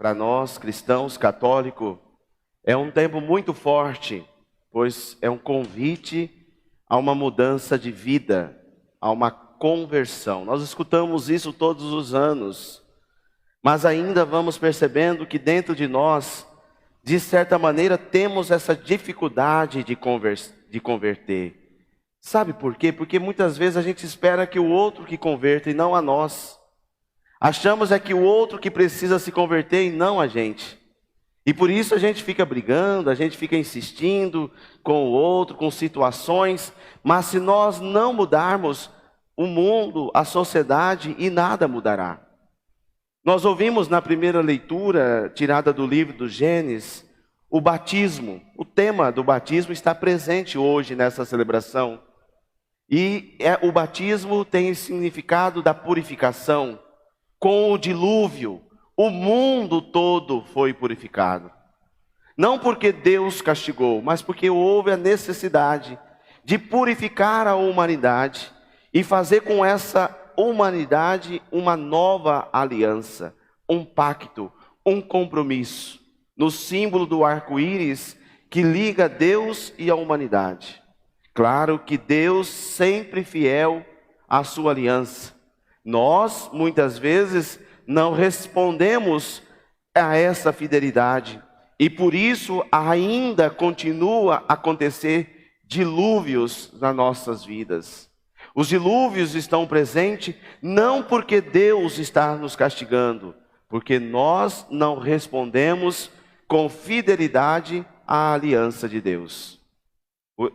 para nós cristãos católicos, é um tempo muito forte, pois é um convite a uma mudança de vida, a uma conversão. Nós escutamos isso todos os anos, mas ainda vamos percebendo que dentro de nós, de certa maneira, temos essa dificuldade de converter. Sabe por quê? Porque muitas vezes a gente espera que o outro que converta e não a nós. Achamos é que o outro que precisa se converter e não a gente. E por isso a gente fica brigando, a gente fica insistindo com o outro, com situações. Mas se nós não mudarmos, o mundo, a sociedade e nada mudará. Nós ouvimos na primeira leitura, tirada do livro do Gênesis, o batismo. O tema do batismo está presente hoje nessa celebração. E o batismo tem o significado da purificação. Com o dilúvio, o mundo todo foi purificado. Não porque Deus castigou, mas porque houve a necessidade de purificar a humanidade e fazer com essa humanidade uma nova aliança, um pacto, um compromisso, no símbolo do arco-íris que liga Deus e a humanidade. Claro que Deus sempre fiel à sua aliança. Nós, muitas vezes, não respondemos a essa fidelidade. E por isso ainda continua a acontecer dilúvios nas nossas vidas. Os dilúvios estão presentes não porque Deus está nos castigando, porque nós não respondemos com fidelidade à aliança de Deus.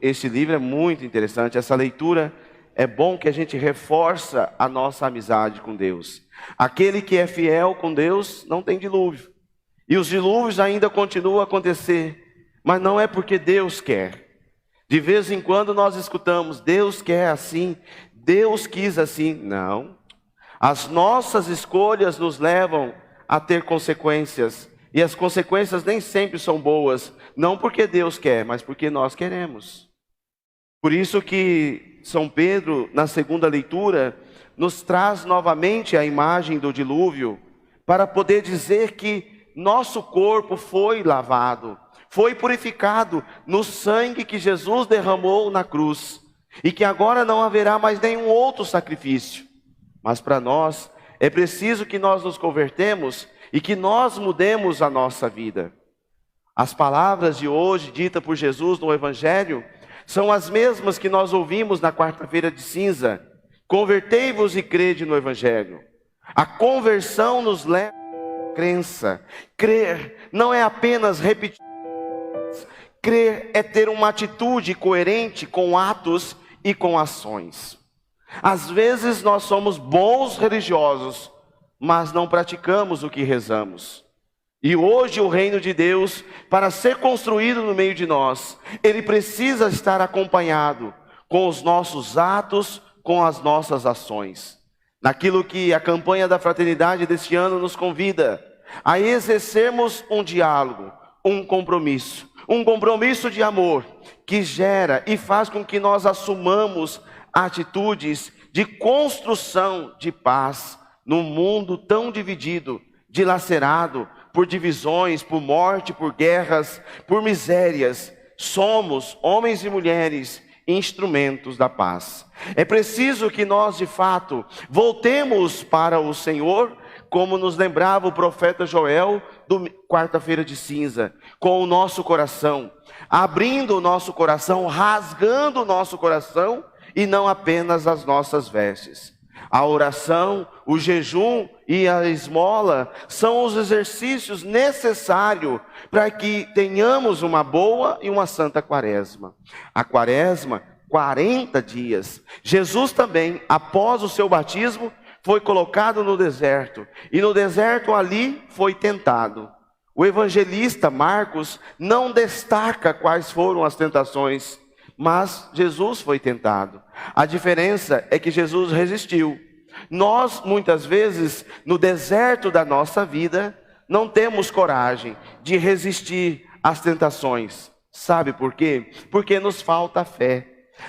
Este livro é muito interessante, essa leitura é bom que a gente reforça a nossa amizade com Deus. Aquele que é fiel com Deus não tem dilúvio. E os dilúvios ainda continuam a acontecer, mas não é porque Deus quer. De vez em quando nós escutamos, Deus quer assim, Deus quis assim. Não. As nossas escolhas nos levam a ter consequências. E as consequências nem sempre são boas. Não porque Deus quer, mas porque nós queremos. Por isso que São Pedro, na segunda leitura, nos traz novamente a imagem do dilúvio, para poder dizer que nosso corpo foi lavado, foi purificado no sangue que Jesus derramou na cruz, e que agora não haverá mais nenhum outro sacrifício. Mas para nós, é preciso que nós nos convertemos e que nós mudemos a nossa vida. As palavras de hoje, ditas por Jesus no Evangelho, são as mesmas que nós ouvimos na quarta-feira de cinza. Convertei-vos e crede no Evangelho. A conversão nos leva à crença. Crer não é apenas repetir. Crer é ter uma atitude coerente com atos e com ações. Às vezes nós somos bons religiosos, mas não praticamos o que rezamos. E hoje o reino de Deus, para ser construído no meio de nós, ele precisa estar acompanhado com os nossos atos, com as nossas ações. Naquilo que a campanha da fraternidade deste ano nos convida, a exercermos um diálogo, um compromisso de amor, que gera e faz com que nós assumamos atitudes de construção de paz, num mundo tão dividido, dilacerado, por divisões, por morte, por guerras, por misérias. Somos, homens e mulheres, instrumentos da paz. É preciso que nós, de fato, voltemos para o Senhor, como nos lembrava o profeta Joel, do quarta-feira de cinza, com o nosso coração, abrindo o nosso coração, rasgando o nosso coração, e não apenas as nossas vestes. A oração, o jejum e a esmola são os exercícios necessários para que tenhamos uma boa e uma santa quaresma. A quaresma, 40 dias. Jesus também, após o seu batismo, foi colocado no deserto. E no deserto ali foi tentado. O evangelista Marcos não destaca quais foram as tentações, mas Jesus foi tentado. A diferença é que Jesus resistiu. Nós, muitas vezes, no deserto da nossa vida, não temos coragem de resistir às tentações. Sabe por quê? Porque nos falta fé.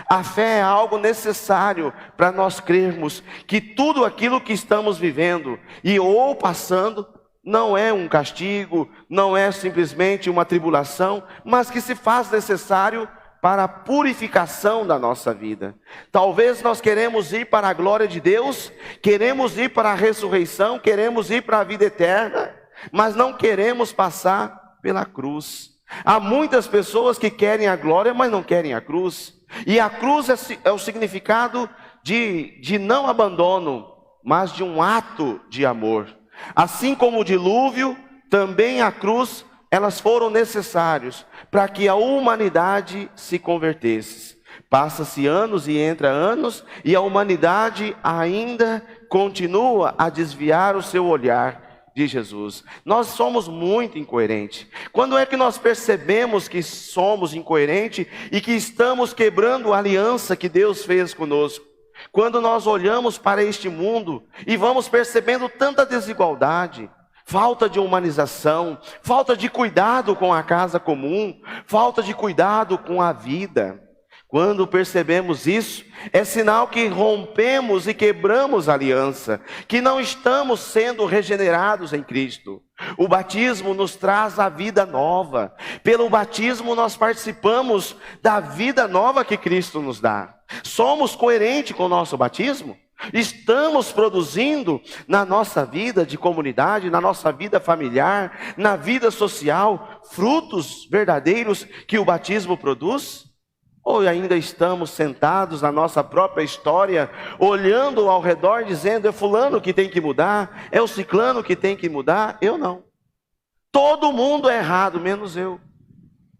A fé é algo necessário para nós crermos que tudo aquilo que estamos vivendo e ou passando não é um castigo, não é simplesmente uma tribulação, mas que se faz necessário para a purificação da nossa vida. Talvez nós queremos ir para a glória de Deus, queremos ir para a ressurreição, queremos ir para a vida eterna, mas não queremos passar pela cruz. Há muitas pessoas que querem a glória, mas não querem a cruz. E a cruz é o significado de não abandono, mas de um ato de amor. Assim como o dilúvio, também a cruz, elas foram necessários para que a humanidade se convertesse. Passa-se anos e entra anos, e a humanidade ainda continua a desviar o seu olhar de Jesus. Nós somos muito incoerentes. Quando é que nós percebemos que somos incoerentes e que estamos quebrando a aliança que Deus fez conosco? Quando nós olhamos para este mundo e vamos percebendo tanta desigualdade, falta de humanização, falta de cuidado com a casa comum, falta de cuidado com a vida. Quando percebemos isso, é sinal que rompemos e quebramos a aliança, que não estamos sendo regenerados em Cristo. O batismo nos traz a vida nova. Pelo batismo nós participamos da vida nova que Cristo nos dá. Somos coerentes com o nosso batismo? Estamos produzindo na nossa vida de comunidade, na nossa vida familiar, na vida social, frutos verdadeiros que o batismo produz? Ou ainda estamos sentados na nossa própria história, olhando ao redor, dizendo, é fulano que tem que mudar, é o ciclano que tem que mudar? Eu não. Todo mundo é errado, menos eu.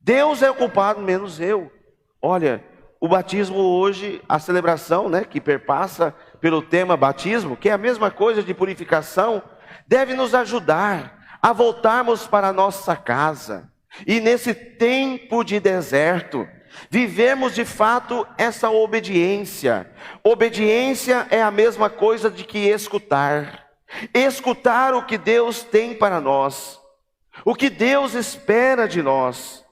Deus é o culpado, menos eu. Olha, o batismo hoje, a celebração, que perpassa pelo tema batismo, que é a mesma coisa de purificação, deve nos ajudar a voltarmos para a nossa casa. E nesse tempo de deserto, vivemos de fato essa obediência. Obediência é a mesma coisa de que escutar. Escutar o que Deus tem para nós, o que Deus espera de nós.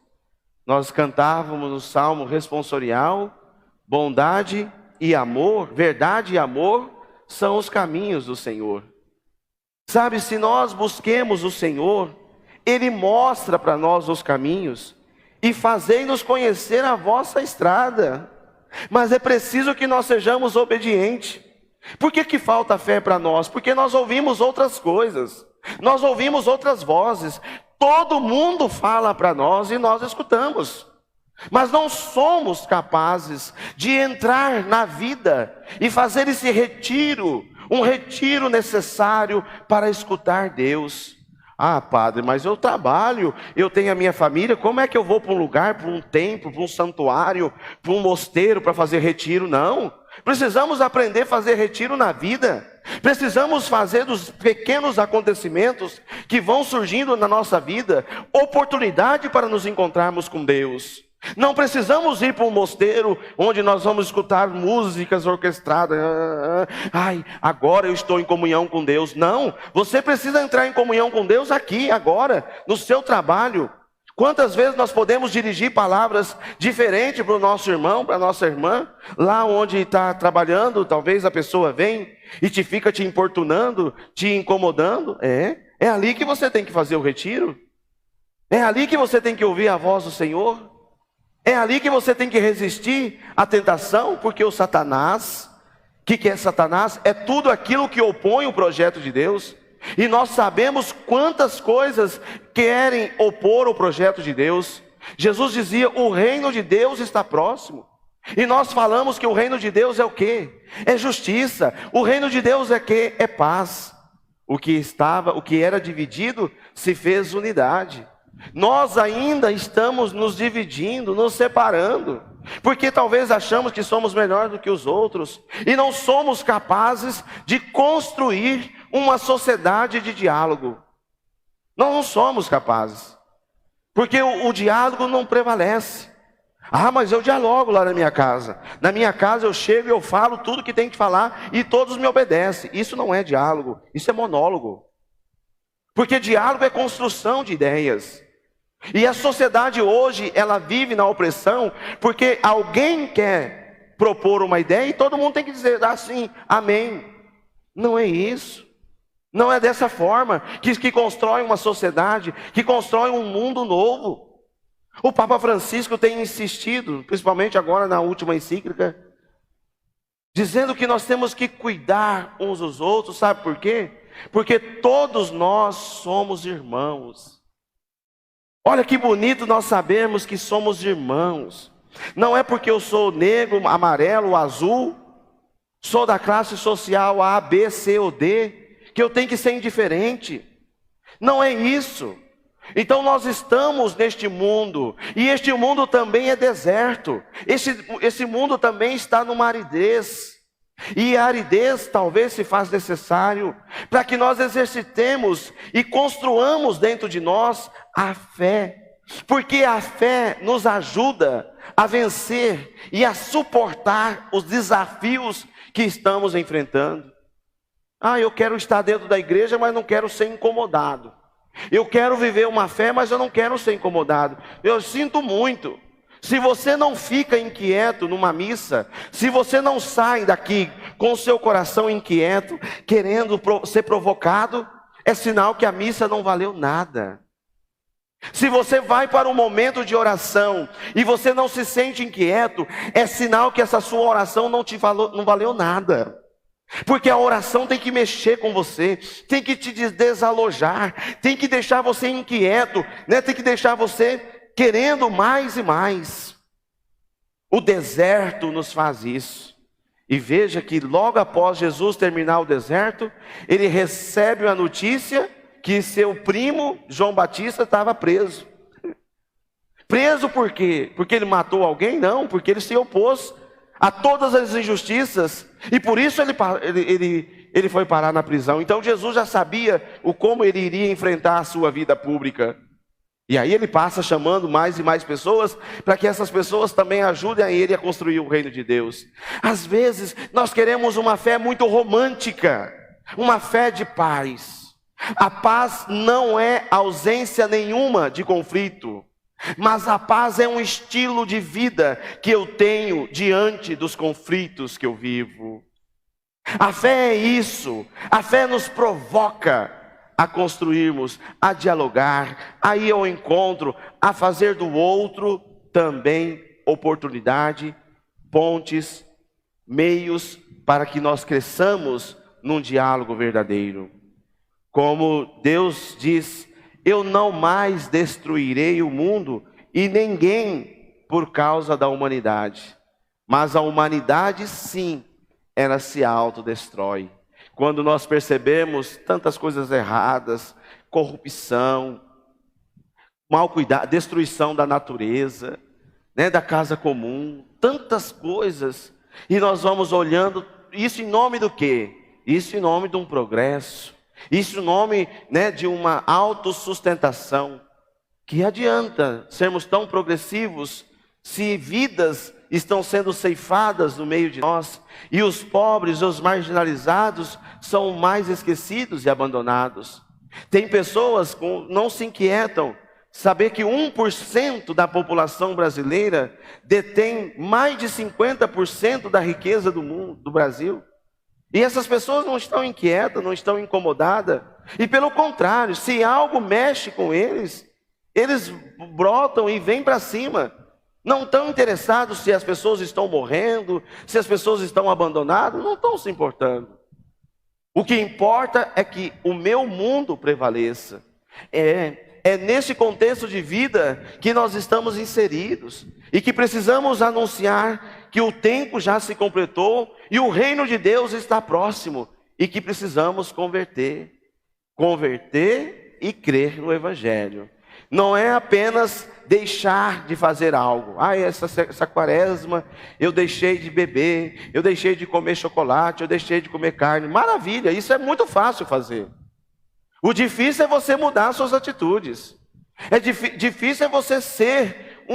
Nós cantávamos no Salmo responsorial, bondade e amor, verdade e amor são os caminhos do Senhor. Sabe, se nós busquemos o Senhor, Ele mostra para nós os caminhos, e fazei-nos conhecer a vossa estrada. Mas é preciso que nós sejamos obedientes. Por que falta fé para nós? Porque nós ouvimos outras coisas, nós ouvimos outras vozes. Todo mundo fala para nós e nós escutamos. Mas não somos capazes de entrar na vida e fazer esse retiro, um retiro necessário para escutar Deus. Ah, padre, mas eu trabalho, eu tenho a minha família, como é que eu vou para um lugar, para um templo, para um santuário, para um mosteiro para fazer retiro? Não, precisamos aprender a fazer retiro na vida. Precisamos fazer dos pequenos acontecimentos que vão surgindo na nossa vida, oportunidade para nos encontrarmos com Deus. Não precisamos ir para um mosteiro onde nós vamos escutar músicas orquestradas. Ai, agora eu estou em comunhão com Deus. Não, você precisa entrar em comunhão com Deus aqui, agora, no seu trabalho. Quantas vezes nós podemos dirigir palavras diferentes para o nosso irmão, para a nossa irmã, lá onde está trabalhando, talvez a pessoa vem e fica te importunando, te incomodando. É ali que você tem que fazer o retiro. É ali que você tem que ouvir a voz do Senhor. É ali que você tem que resistir à tentação, porque o Satanás, o que é Satanás? É tudo aquilo que opõe o projeto de Deus. E nós sabemos quantas coisas querem opor o projeto de Deus. Jesus dizia, o reino de Deus está próximo. E nós falamos que o reino de Deus é o quê? É justiça. O reino de Deus é quê? É paz. O que era dividido se fez unidade. Nós ainda estamos nos dividindo, nos separando, porque talvez achamos que somos melhores do que os outros, e não somos capazes de construir uma sociedade de diálogo. Nós não somos capazes, porque o diálogo não prevalece. Ah, mas eu dialogo lá na minha casa. Na minha casa eu chego e eu falo tudo que tem que falar, e todos me obedecem. Isso não é diálogo, isso é monólogo. Porque diálogo é construção de ideias. E a sociedade hoje, ela vive na opressão, porque alguém quer propor uma ideia e todo mundo tem que dizer assim, amém. Não é isso. Não é dessa forma que constrói uma sociedade, que constrói um mundo novo. O Papa Francisco tem insistido, principalmente agora na última encíclica, dizendo que nós temos que cuidar uns dos outros. Sabe por quê? Porque todos nós somos irmãos. Olha que bonito nós sabemos que somos irmãos. Não é porque eu sou negro, amarelo, azul, sou da classe social A, B, C ou D, que eu tenho que ser indiferente. Não é isso. Então nós estamos neste mundo, e este mundo também é deserto. Esse mundo também está numa aridez. E a aridez talvez se faz necessário para que nós exercitemos e construamos dentro de nós a fé. Porque a fé nos ajuda a vencer e a suportar os desafios que estamos enfrentando. Eu quero estar dentro da igreja, mas não quero ser incomodado. Eu quero viver uma fé, mas eu não quero ser incomodado. Eu sinto muito. Se você não fica inquieto numa missa, se você não sai daqui com o seu coração inquieto, querendo ser provocado, é sinal que a missa não valeu nada. Se você vai para um momento de oração e você não se sente inquieto, é sinal que essa sua oração não valeu nada. Porque a oração tem que mexer com você, tem que te desalojar, tem que deixar você inquieto, né? Tem que deixar você querendo mais e mais. O deserto nos faz isso. E veja que logo após Jesus terminar o deserto, ele recebe a notícia que seu primo João Batista estava preso. Preso por quê? Porque ele matou alguém? Não, porque ele se opôs a todas as injustiças, e por isso ele foi parar na prisão. Então Jesus já sabia como ele iria enfrentar a sua vida pública. E aí ele passa chamando mais e mais pessoas, para que essas pessoas também ajudem a ele a construir o reino de Deus. Às vezes nós queremos uma fé muito romântica, uma fé de paz. A paz não é ausência nenhuma de conflito, mas a paz é um estilo de vida que eu tenho diante dos conflitos que eu vivo. A fé é isso. A fé nos provoca a construirmos, a dialogar, a ir ao encontro, a fazer do outro também oportunidade, pontes, meios para que nós cresçamos num diálogo verdadeiro. Como Deus diz: eu não mais destruirei o mundo e ninguém por causa da humanidade. Mas a humanidade sim, ela se autodestrói. Quando nós percebemos tantas coisas erradas, corrupção, mal cuidado, destruição da natureza, né, da casa comum, tantas coisas, e nós vamos olhando, isso em nome do quê? Isso em nome de um progresso. Isso em nome, né, de uma autossustentação. Que adianta sermos tão progressivos se vidas estão sendo ceifadas no meio de nós e os pobres, os marginalizados são mais esquecidos e abandonados. Tem pessoas que não se inquietam saber que 1% da população brasileira detém mais de 50% da riqueza do mundo, do Brasil. E essas pessoas não estão inquietas, não estão incomodadas. E pelo contrário, se algo mexe com eles, eles brotam e vêm para cima. Não estão interessados se as pessoas estão morrendo, se as pessoas estão abandonadas, não estão se importando. O que importa é que o meu mundo prevaleça. É nesse contexto de vida que nós estamos inseridos. E que precisamos anunciar que o tempo já se completou e o reino de Deus está próximo. E que precisamos converter e crer no Evangelho. Não é apenas deixar de fazer algo. Essa quaresma eu deixei de beber, eu deixei de comer chocolate, eu deixei de comer carne. Maravilha, isso é muito fácil fazer. O difícil é você mudar suas atitudes. Difícil é você ser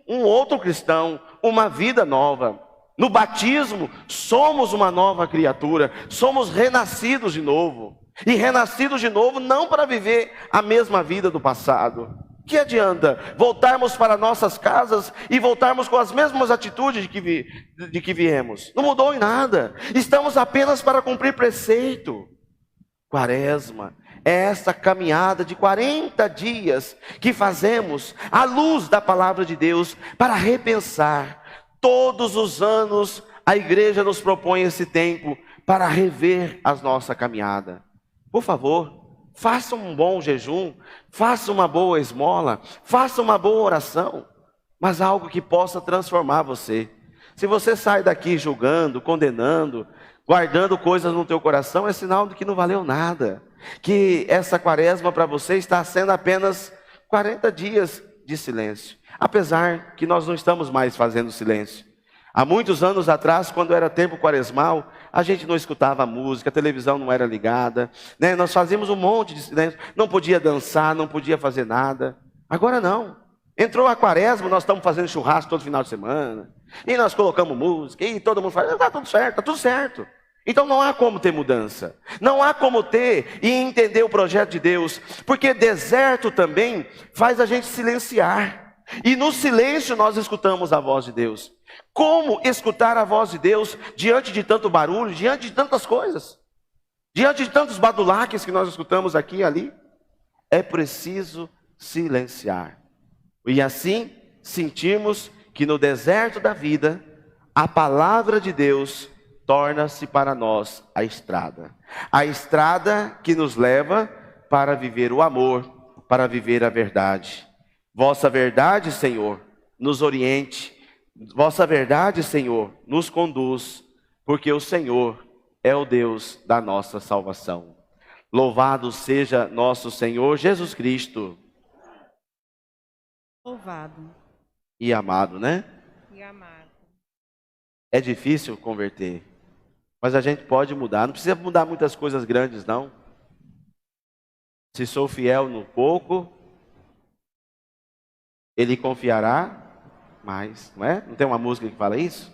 um outro cristão, uma vida nova. No batismo, somos uma nova criatura, somos renascidos de novo. E renascidos de novo não para viver a mesma vida do passado. Que adianta voltarmos para nossas casas e voltarmos com as mesmas atitudes de que viemos? Não mudou em nada. Estamos apenas para cumprir preceito. Quaresma é essa caminhada de 40 dias que fazemos à luz da palavra de Deus para repensar. Todos os anos a igreja nos propõe esse tempo para rever a nossa caminhada. Por favor, faça um bom jejum, faça uma boa esmola, faça uma boa oração, mas algo que possa transformar você. Se você sai daqui julgando, condenando, guardando coisas no teu coração, é sinal de que não valeu nada. Que essa quaresma para você está sendo apenas 40 dias de silêncio. Apesar que nós não estamos mais fazendo silêncio. Há muitos anos atrás, quando era tempo quaresmal, a gente não escutava música, a televisão não era ligada, né? Nós fazíamos um monte de silêncio, não podia dançar, não podia fazer nada. Agora não. Entrou a quaresma, nós estamos fazendo churrasco todo final de semana, e nós colocamos música, e todo mundo fala, está tudo certo, está tudo certo. Então não há como ter mudança, não há como ter e entender o projeto de Deus, porque deserto também faz a gente silenciar, e no silêncio nós escutamos a voz de Deus. Como escutar a voz de Deus diante de tanto barulho, diante de tantas coisas, diante de tantos badulaques que nós escutamos aqui e ali? É preciso silenciar. E assim sentimos que no deserto da vida, a palavra de Deus torna-se para nós a estrada. A estrada que nos leva para viver o amor, para viver a verdade. Vossa verdade, Senhor, nos oriente. Vossa verdade, Senhor, nos conduz, porque o Senhor é o Deus da nossa salvação. Louvado seja nosso Senhor Jesus Cristo. Louvado. E amado, né? E amado. É difícil converter, mas a gente pode mudar. Não precisa mudar muitas coisas grandes, não. Se sou fiel no pouco, Ele confiará mais, não é? Não tem uma música que fala isso?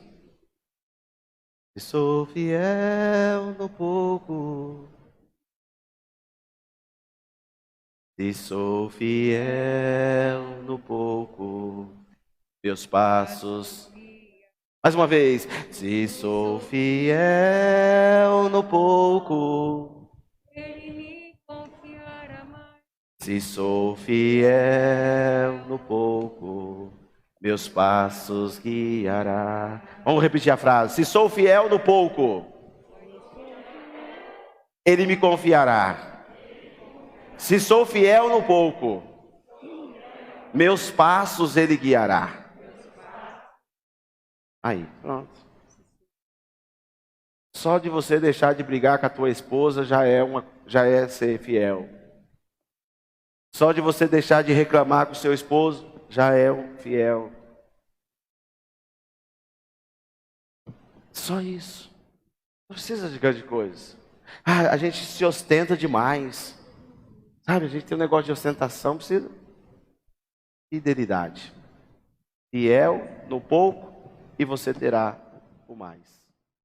Se sou fiel no pouco, se sou fiel no pouco, meus passos. Mais uma vez. Se sou fiel no pouco, Ele me confiará mais. se sou fiel no pouco, meus passos guiará. Vamos repetir a frase. Se sou fiel no pouco, Ele me confiará. Se sou fiel no pouco, meus passos Ele guiará. Aí, pronto. Só de você deixar de brigar com a tua esposa já é ser fiel. Só de você deixar de reclamar com o seu esposo já é um fiel. Só isso. Não precisa de grande coisa. A gente se ostenta demais. Sabe, a gente tem um negócio de ostentação, precisa. Fidelidade. Fiel no pouco e você terá o mais.